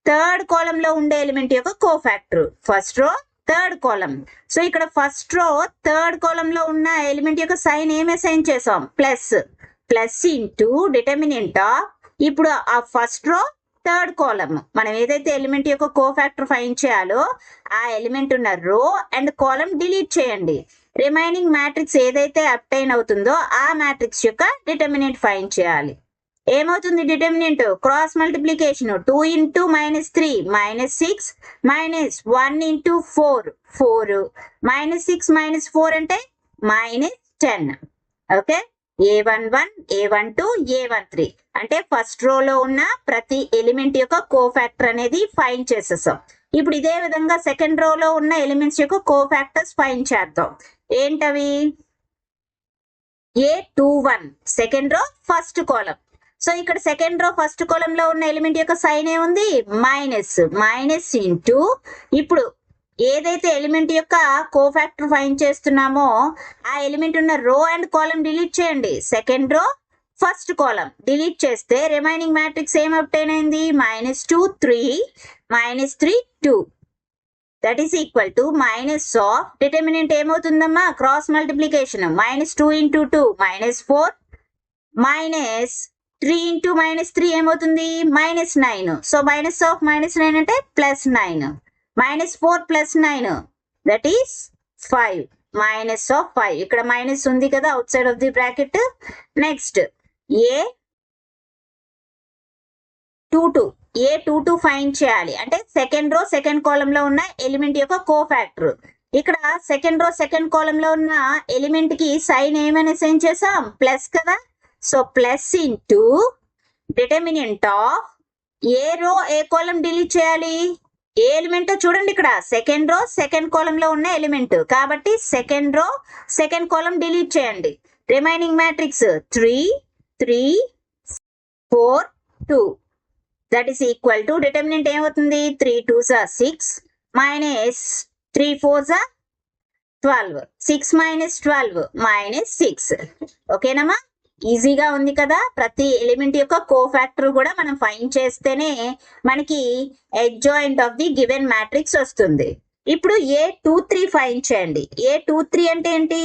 థర్డ్ కాలమ్ లో ఉండే ఎలిమెంట్ యొక్క cofactor. First row third column. So ఇక్కడ ఫస్ట్ రో థర్డ్ కాలమ్ లో ఉన్న ఎలిమెంట్ యొక్క సైన్ ఏం అసైన్ చేసాం, ప్లస్ ఇంటూ డిటర్మినెంట్ ఆఫ్, ఇప్పుడు ఆ ఫస్ట్ రో థర్డ్ కాలమ్ మనం ఏదైతే ఎలిమెంట్ యొక్క కోఫాక్టర్ ఫైండ్ చేయాలో ఆ ఎలిమెంట్ ఉన్న రో అండ్ కాలమ్ డిలీట్ చేయండి. రిమైనింగ్ మ్యాట్రిక్స్ ఏదైతే అప్టైన్ అవుతుందో ఆ మ్యాట్రిక్స్ యొక్క డిటర్మినెంట్ ఫైండ్ చేయాలి. ఏమవుతుంది డిటర్మినెంట్, క్రాస్ మల్టిప్లికేషన్. 2 × -3 -6 -1 × 4 4 -6 -4 అంటే -10. ఓకే, A11 A12 A13 అంటే ఫస్ట్ రో లో ఉన్న ప్రతి ఎలిమెంట్ యొక్క కోఫాక్టర్ అనేది ఫైండ్ చేసేసాం. ఇప్పుడు ఇదే విధంగా సెకండ్ రో లో ఉన్న ఎలిమెంట్స్ యొక్క కోఫాక్టర్స్ ఫైండ్ చేద్దాం. ఏంటవి, A21 second row first column. So ఇక్కడ సెకండ్ రో ఫస్ట్ కాలమ్ లో ఉన్న ఎలిమెంట్ యొక్క సైన్ ఏముంది, మైనస్ ఇంటూ, ఇప్పుడు ఏదైతే ఎలిమెంట్ యొక్క కోఫాక్టర్ ఫైండ్ చేస్తున్నామో ఆ ఎలిమెంట్ ఉన్న రో అండ్ కాలమ్ డిలీట్ చేయండి. Second row first column delete చేస్తే రిమైనింగ్ మ్యాట్రిక్స్ ఏం అప్టైన్ అయింది, -2 3 -3 2. That is equal to minus of determinant ఏమవుతుందమ్మా, క్రాస్ మల్టిప్లికేషన్. -2 × 2 -4 -3 × -3 ఏమవుతుంది, -9. సో మైనస్ ఆఫ్ -9 అంటే +9. -4 + 9 దట్ ఈస్ 5. మైనస్ ఆఫ్ 5, ఇక్కడ మైనస్ ఉంది కదా out side of the bracket. Next A22 find చేయాలి. అంటే సెకండ్ రో సెకండ్ కాలమ్ లో ఉన్న ఎలిమెంట్ యొక్క కోఫాక్టర్. ఇక్కడ సెకండ్ రో సెకండ్ కాలమ్ లో ఉన్న ఎలిమెంట్ కి సైన్ ఏమని అసైన్ చేసాం, ప్లస్ కదా. So plus into determinant of A row A column delete చేయాలి, ఏ ఎలిమెంట్ చూడండి, ఇక్కడ సెకండ్ రో సెకండ్ కాలమ్ లో ఉన్న ఎలిమెంట్ కాబట్టి second row second column delete చేయండి. Remaining matrix 3 3 4 2. That is equal to determinant ఏమవుతుంది, 3 2s are 6 -3 4s are 12. 6 - 12 -6. ఓకేనమ్మా, ఈజీగా ఉంది కదా. ప్రతి ఎలిమెంట్ యొక్క కోఫాక్టర్ కూడా మనం ఫైండ్ చేస్తేనే మనకి adjoint of the given matrix వస్తుంది. ఇప్పుడు A23 ఫైండ్ చేయండి. A23 అంటే ఏంటి,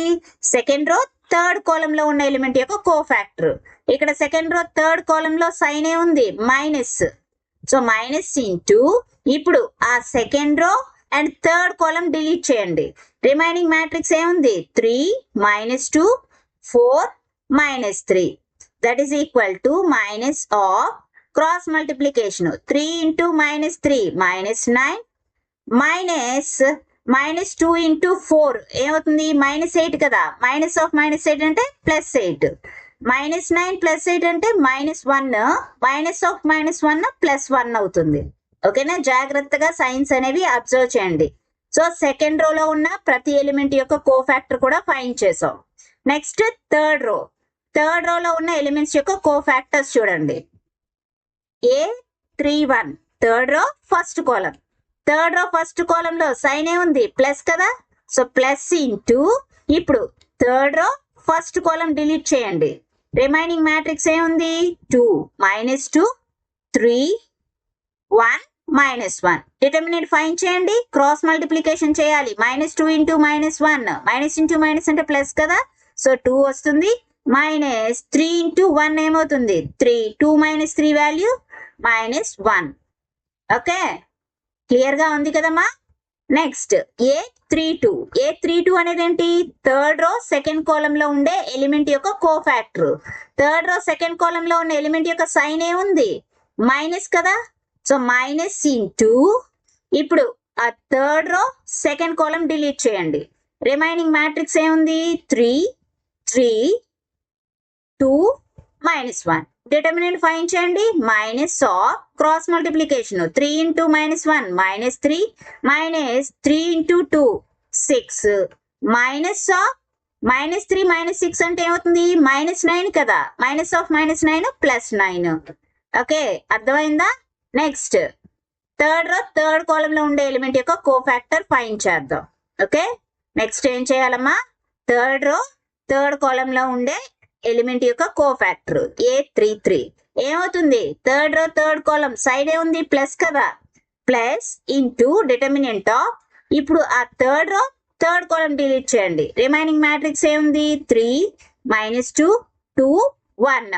సెకండ్ రో థర్డ్ కాలమ్ లో ఉన్న ఎలిమెంట్ యొక్క కోఫాక్టర్. ఇక్కడ సెకండ్ రో థర్డ్ కాలమ్ లో సైన్ ఏ ఉంది, మైనస్. సో మైనస్ ఇంటూ, ఇప్పుడు ఆ second row and third column delete చేయండి. రిమైనింగ్ మ్యాట్రిక్స్ ఏముంది 3 -2 4 -3 that is equal to minus of cross multiplication 3 × -3 -9 -2 × 4 ఏమవుతుంది -8 కదా. మైనస్ ఆఫ్ -8 అంటే +8 -9 +8 అంటే -1 మైనస్ ఆఫ్ -1 +1 అవుతుంది. ఓకేనా, జాగ్రత్తగా సైన్స్ అనేవి అబ్జర్వ్ చేయండి. సో సెకండ్ రోలో ఉన్న ప్రతి ఎలిమెంట్ యొక్క కోఫాక్టర్ కూడా ఫైండ్ చేసాం. నెక్స్ట్ థర్డ్ రోలో ఉన్న ఎలిమెంట్స్ యొక్క కోఫాక్టర్స్ చూడండి. A31 థర్డ్ రో ఫస్ట్ కాలం. థర్డ్ రో ఫస్ట్ కాలంలో సైన్ ఏముంది ప్లస్ కదా. సో ప్లస్ ఇంటూ ఇప్పుడు థర్డ్ రో ఫస్ట్ కాలం డిలీట్ చేయండి. రిమైనింగ్ మ్యాట్రిక్స్ ఏముంది 2 -2 3 1 -1. డిటర్మినెంట్ ఫైండ్ చేయండి. క్రాస్ మల్టిప్లికేషన్ చేయాలి. -2 × -1 మైనస్ ఇంటూ మైనస్ అంటే ప్లస్ కదా. సో 2 వస్తుంది. -3 × 1 ఏమవుతుంది 3 2 - 3 వాల్యూ -1. ఓకే, క్లియర్ గా ఉంది కదమ్మా. నెక్స్ట్ A32 అనేది ఏంటి థర్డ్ రో సెకండ్ కాలం లో ఉండే ఎలిమెంట్ యొక్క cofactor. Third row second column లో ఉన్న ఎలిమెంట్ యొక్క సైన్ ఏముంది మైనస్ కదా. సో మైనస్ ఇంటూ ఇప్పుడు ఆ third row second column delete చేయండి. రిమైనింగ్ మ్యాట్రిక్స్ ఏముంది 3 3 2 -1. డిటర్మినెంట్ ఫైండ్ చేయండి. Minus of cross multiplication 3 × -1 -3 -3 × 2 6 minus of -3 -6 అంటే ఏమవుతుంది -9 కదా. Minus of -9 +9. ఓకే, అర్థమైందా. నెక్స్ట్ థర్డ్ కాలం లో ఉండే ఎలిమెంట్ యొక్క కోఫాక్టర్ ఫైండ్ చేద్దాం. ఓకే, నెక్స్ట్ ఏం చేయాలమ్మా థర్డ్ కాలం లో ఉండే ఎలిమెంట్ యొక్క కోఫాక్టర్ A33 ఏమవుతుంది థర్డ్ కాలం సైడ్ ఏముంది ప్లస్ కదా. ప్లస్ ఇంటూ డిటర్మినెంట్ ఆఫ్ ఇప్పుడు ఆ థర్డ్ కాలం డిలీట్ చేయండి. రిమైనింగ్ మ్యాట్రిక్స్ ఏముంది 3 -2 2 1.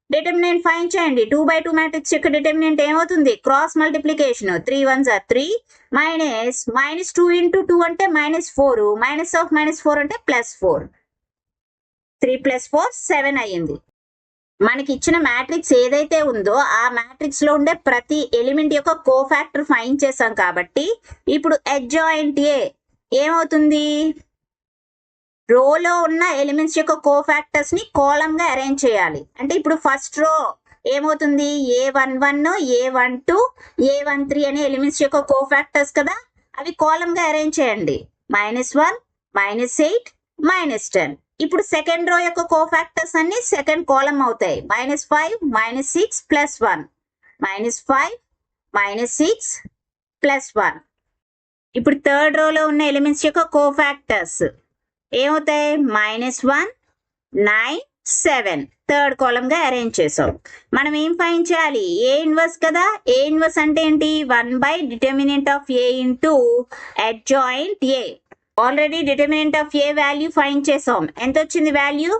డిటర్మినెంట్ ఫైండ్ చేయండి. 2/2 మ్యాట్రిక్స్ యొక్క డిటర్మినెంట్ ఏమవుతుంది క్రాస్ మల్టిప్లికేషన్ 3 1s are 3 -2 × 2 అంటే -4 మైనస్ ఆఫ్ -4 అంటే +4 3 + 4 7 అయ్యింది. మనకి ఇచ్చిన మ్యాట్రిక్స్ ఏదైతే ఉందో ఆ మ్యాట్రిక్స్ లో ఉండే ప్రతి ఎలిమెంట్ యొక్క కోఫాక్టర్ ఫైండ్ చేసాం కాబట్టి ఇప్పుడు అడ్జాయింట్ A ఏమవుతుంది రోలో ఉన్న ఎలిమెంట్స్ యొక్క కోఫాక్టర్స్ ని కాలమ్ గా అరేంజ్ చేయాలి. అంటే ఇప్పుడు ఫస్ట్ రో ఏమవుతుంది A11 A12 A13 అనే ఎలిమెంట్స్ యొక్క కోఫాక్టర్స్ కదా. అవి కాలమ్ గా అరేంజ్ చేయండి. -1 -8 -10. ఇప్పుడు సెకండ్ రో యొక్క కోఫాక్టర్స్ అన్ని సెకండ్ కాలమ్ అవుతాయి. -5 -6 +1 -5 -6 +1. ఇప్పుడు థర్డ్ రోలో ఉన్న ఎలిమెంట్స్ యొక్క కోఫాక్టర్స్ ఏమవుతాయి -1 9 7 థర్డ్ కాలమ్ గా అరేంజ్ చేసాం. మనం ఏం ఫైండ్ చేయాలి A ఇన్వర్స్ కదా. A ఇన్వర్స్ అంటే ఏంటి 1/డిటర్మినెంట్ of A into adjoint A. ఆల్రెడీ determinant of A value find చేసాం. ఎంత వచ్చింది వాల్యూ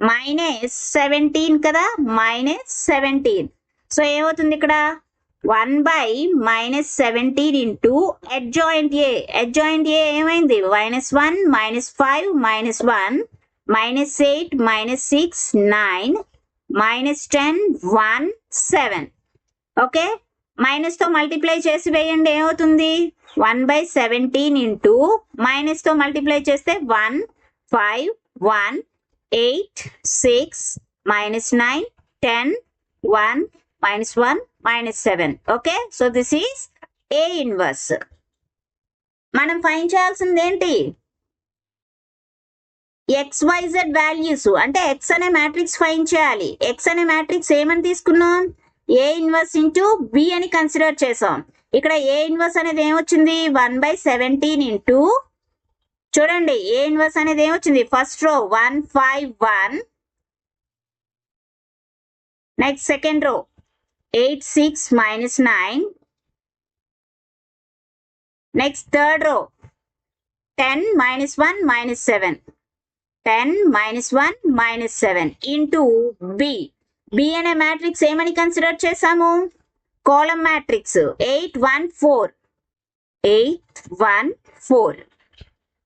-17 కదా. -17. సో ఏమవుతుంది ఇక్కడ 1/-17 into adjoint A. Adjoint A ఏమైంది -1 -5 -1 -8 -6 9 -10 1 7. ఓకే, మైనస్ తో మల్టిప్లై చేసి వేయండి. ఏమవుతుంది 1/17 ఇంటూ మైనస్ తో మల్టిప్లై చేస్తే 1 5 1 8 6 -9 10 1 -1 -7. Okay, so this is A inverse. మనం ఫైండ్ చేయాల్సింది ఏంటి XYZ వాల్యూస్. అంటే X అనే మ్యాట్రిక్స్ ఫైండ్ చేయాలి. X అనే మ్యాట్రిక్స్ ఏమని తీసుకున్నాం A ఇన్వర్స్ ఇంటూ B అని కన్సిడర్ చేసాం. ఇక్కడ A ఇన్వర్స్ అనేది ఏమొచ్చింది 1/17 ఇంటూ చూడండి A ఇన్వర్స్ అనేది ఏమొచ్చింది first row 1 5 1. Next second row 8 6 -9. Next third row 10 -1 -7 10 -1 -7 into B. B అనే మ్యాట్రిక్స్ ఏమని కన్సిడర్ చేసాము కాలమ్ మ్యాట్రిక్స్ 8 1 4. 8 1 4.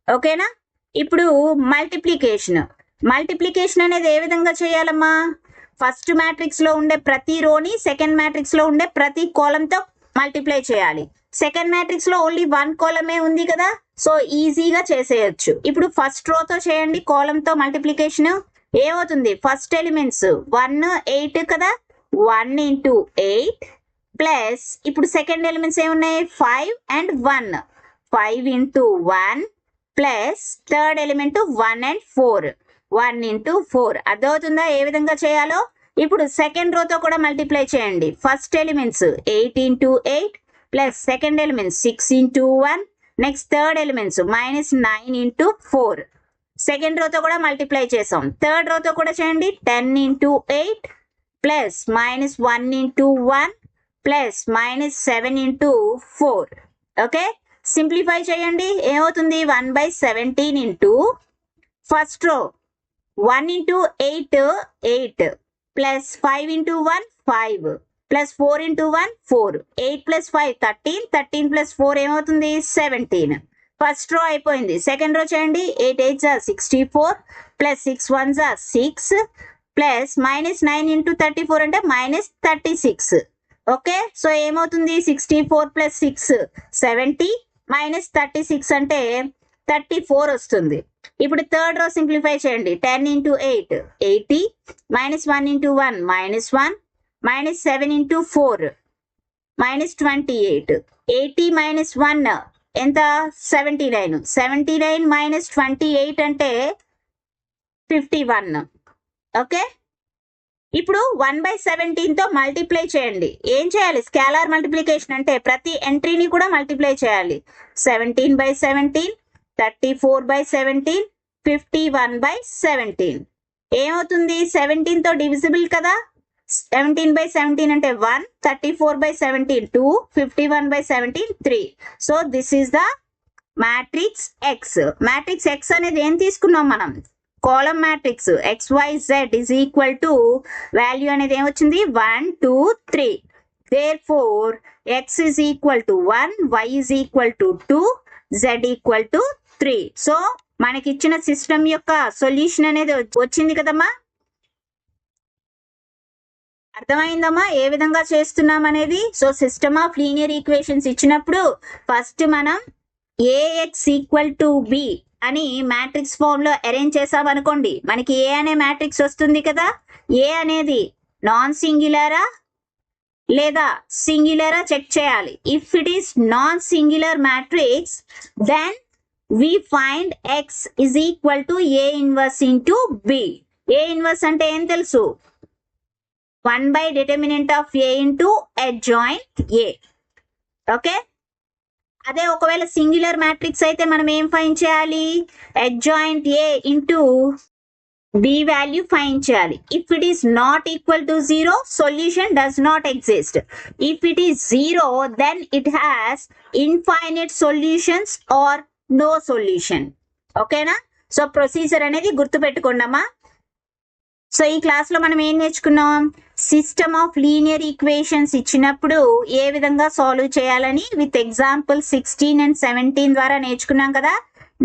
ఓకేనా? ఇప్పుడు మల్టిప్లికేషన్ అనేది ఏ విధంగా చేయాలమ్మా? ఫస్ట్ మ్యాట్రిక్స్ లో ఉండే ప్రతి రోని సెకండ్ మ్యాట్రిక్స్ లో ఉండే ప్రతి కాలంతో మల్టిప్లై చేయాలి. సెకండ్ మ్యాట్రిక్స్ లో ఓన్లీ 1 కాలమే ఉంది కదా, సో ఈజీగా చేసేయచ్చు. ఇప్పుడు ఫస్ట్ రోతో చేయండి కాలంతో మల్టిప్లికేషన్. ఏమవుతుంది? ఫస్ట్ ఎలిమెంట్స్ 1 8 కదా, 1 into 8 ప్లస్ ఇప్పుడు సెకండ్ ఎలిమెంట్స్ ఏమున్నాయి? 5 and 1, 5 into 1 plus third element 1 and 4, 1 into 4. అర్థమవుతుందా ఏ విధంగా చేయాలో? ఇప్పుడు సెకండ్ రోతో కూడా మల్టిప్లై చేయండి. First elements 8 into 8 plus second elements 6 into 1, next third elements -9 into 4. Second రోతో కూడా మల్టిప్లై చేసాం. థర్డ్ రోతో కూడా చేయండి. 10 into 8 plus -1 into 1 plus -7 into 4. Okay, simplify చేయండి. ఏమవుతుంది? 1/17 into first row 1 into 8 8 plus 5 into 1 5 plus 4 into 1 4, 8 plus 5 13, 13 plus 4 ఏమవుతుంది? 17. First row అయిపోయింది. Second row చేయండి. 8 8s are 64 plus 6 1s are 6 plus -9 into 34 అంటే -36. ఓకే, సో ఏమవుతుంది? 64 plus 6 70 -36 అంటే 34 వస్తుంది. ఇప్పుడు థర్డ్ రో సింప్లిఫై చేయండి. 10 into 8 80 -1 into 1 -1 -7 into 4 -28. 80 - 1 ఎంత? 79. 79 - 28 అంటే 51. ఓకే, ఇప్పుడు 1/17 తో మల్టిప్లై చేయండి. ఏం చేయాలి? స్కేలార్ మల్టిప్లికేషన్ అంటే ప్రతి ఎంట్రీని కూడా మల్టిప్లై చేయాలి. 17/17, 34/17, 51/17. ఏమవుతుంది? 17 తో డివిజిబుల్ కదా. 17/17 అంటే 1, 34/17 2, 51/17 3. So this is the matrix X. Matrix X అనేది ఏం తీసుకున్నాం మనం? కాలం matrix XYZ is equal to value అనేది ఏమొచ్చింది? 1 2 3. Therefore x is equal to 1, y is equal to 2, z equal to 3. So మనకి ఇచ్చిన సిస్టమ్ యొక్క సొల్యూషన్ అనేది వచ్చింది కదమ్మా. అర్థమైందమ్మా ఏ విధంగా చేస్తున్నాం అనేది? So system of linear equations ఇచ్చినప్పుడు ఫస్ట్ మనం AX equal to B అని మ్యాట్రిక్స్ ఫామ్ లో అరేంజ్ చేసామనుకోండి, మనకి ఏ అనే మ్యాట్రిక్స్ వస్తుంది కదా. ఏ అనేది నాన్ సింగులరా లేదా సింగులరా చెక్ చేయాలి. If it is non singular matrix then we find x is equal to A inverse into B. A inverse అంటే ఏం తెలుసు? 1/determinant of A into adjoint A. Okay, అదే ఒకవేళ సింగులర్ మ్యాట్రిక్స్ అయితే మనం ఏం ఫైండ్ చేయాలి? adjoint A into B value find చేయాలి. If it is not equal to 0, solution does not exist. If it is 0, then it has infinite solutions or no solution. ఓకేనా? So procedure అనేది గుర్తుపెట్టుకోండమ్మా. So ఈ క్లాస్ లో మనం ఏం నేర్చుకున్నాం? సిస్టమ్ ఆఫ్ లీనియర్ ఈక్వేషన్స్ ఇచ్చినప్పుడు ఏ విధంగా సాల్వ్ చేయాలని విత్ ఎగ్జాంపుల్ 16 and 17 ద్వారా నేర్చుకున్నాం కదా.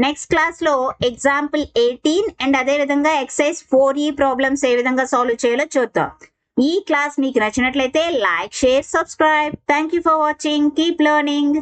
నెక్స్ట్ క్లాస్ లో ఎగ్జాంపుల్ 18 అండ్ అదే విధంగా ఎక్సర్సైజ్ 4E ప్రాబ్లమ్స్ ఏ విధంగా సాల్వ్ చేయాలో చూద్దాం. ఈ క్లాస్ మీకు నచ్చినట్లయితే like, share, subscribe. Thank you for watching. Keep learning.